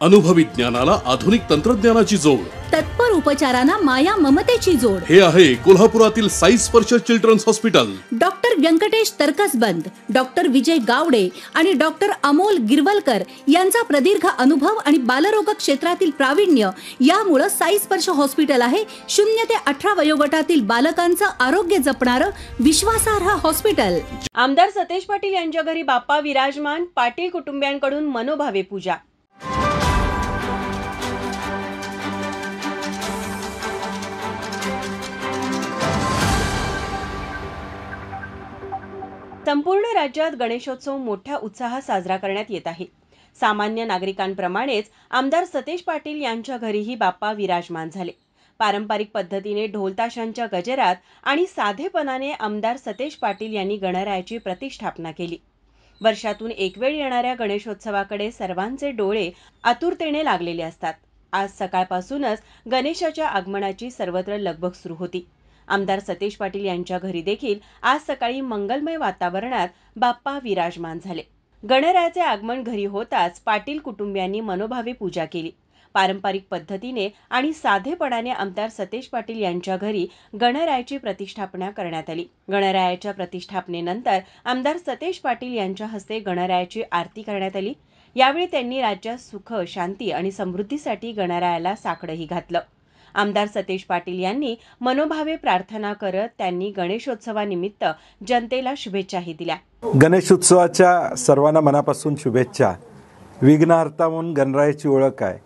अनुभवी ज्ञानाला आधुनिक तंत्रज्ञानाची जोड, तत्पर उपचारांना माया ममतेची जोड. हे आहे कोल्हापुरातील Sai Sparsh children's hospital. Doctor Venkatesh Taraksaband, doctor Vijay Gawade आणि डॉक्टर अमोल गिरवलकर यांचा प्रदीर्घ अनुभव आणि बालरोग क्षेत्रातील प्रावीण्य यामुळे साई स्पर्श हॉस्पिटल आहे 0 ते 18 वयोगटातील बालकांचं आरोग्य जपणारं विश्वासार्ह हॉस्पिटल. आमदार सतेज पाटील यांच्या घरी बाप्पा विराजमान, पाटील कुटुंबियांकडून मनोभावे पूजा. संपूर्ण राज्यात गणेशोत्सव मोठ्या उत्साहात साजरा करण्यात येत आहे. सामान्य नागरिकांप्रमाणेच आमदार सतेज पाटील यांच्या घरीही बाप्पा विराजमान झाले. पारंपरिक पद्धतीने ढोलताशांच्या गजरात आणि साधेपणाने आमदार सतेज पाटील यांनी गणरायाची प्रतिष्ठापना केली. वर्षातून एक वेळ येणाऱ्या गणेशोत्सवाकडे सर्वांचे डोळे आतुरतेने लागलेले असतात. आज सकाळपासूनच गणेशाच्या आगमनाची सर्वत्र लगबग सुरू होती. आमदार सतेज पाटील यांच्या घरी देखील आज सकाळी मंगलमय वातावरणात बाप्पा विराजमान झाले. गणरायाचे आगमन घरी होताच पाटील कुटुंबियांनी मनोभावे पूजा केली. पारंपरिक पद्धतीने आणि साधेपणाने आमदार सतेज पाटील यांच्या घरी गणरायाची प्रतिष्ठापना करण्यात आली. गणरायाच्या प्रतिष्ठापनेनंतर आमदार सतेज पाटील यांच्या हस्ते गणरायाची आरती करण्यात आली. यावेळी त्यांनी राज्यात सुख, शांती आणि समृद्धीसाठी गणरायाला साकडंही घातलं. आमदार सतेज पाटील यांनी मनोभावे प्रार्थना करत त्यांनी गणेशोत्सवानिमित्त जनतेला शुभेच्छाही दिल्या. गणेशोत्सवाच्या सर्वांना मनापासून शुभेच्छा. विघ्नहर्ता म्हणून गणरायाची ओळख आहे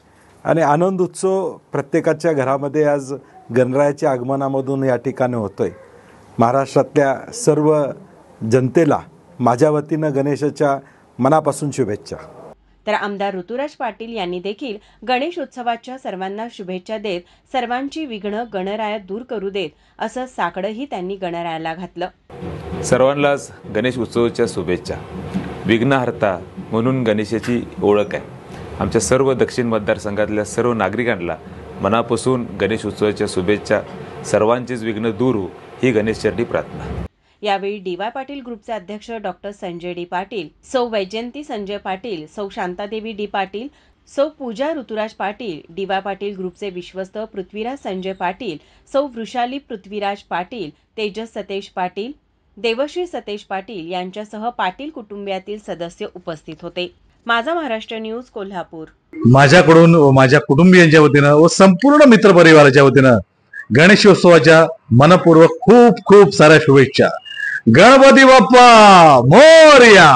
आणि आनंद उत्सव प्रत्येकाच्या घरामध्ये आज गणरायाच्या आगमनामधून या ठिकाणी होतोय. महाराष्ट्रातल्या सर्व जनतेला माझ्या वतीनं गणेशाच्या मनापासून शुभेच्छा. तर आमदार ऋतुराज पाटील यांनी देखील गणेश उत्सवाच्या सर्वांना शुभेच्छा देत सर्वांची विघ्न गणराया दूर करू देत असं साकडंही त्यांनी गणरायाला घातलं. सर्वांनाच गणेश उत्सवाच्या शुभेच्छा. विघ्नहर्ता म्हणून गणेशाची ओळख आहे. आमच्या सर्व दक्षिण मतदारसंघातल्या सर्व नागरिकांना मनापासून गणेश उत्सवाच्या शुभेच्छा. सर्वांचीच विघ्न दूर हो ही गणेशचरणी प्रार्थना. यावेळी डी.वाय. पाटील ग्रुपचे अध्यक्ष डॉक्टर संजय डी. पाटील, सौ वैजयंती संजय पाटील, सौ शांतादेवी डी. पाटील, सौ पूजा ऋतुराज पाटील, डी.वाय. पाटील ग्रुपचे विश्वस्त पृथ्वीराज संजय पाटील, सौ वृषाली पृथ्वीराज पाटील, तेजस सतेज पाटील, देवश्री सतेज पाटील यांच्यासह पाटील कुटुंबियातील सदस्य उपस्थित होते. माझा महाराष्ट्र न्यूज, कोल्हापूर. माझ्याकडून व माझ्या कुटुंबियांच्या वतीनं व संपूर्ण मित्रपरिवाराच्या वतीनं गणेशोत्सवाच्या मनपूर्वक खूप खूप साऱ्या शुभेच्छा. गणपती बाप्पा मोरया.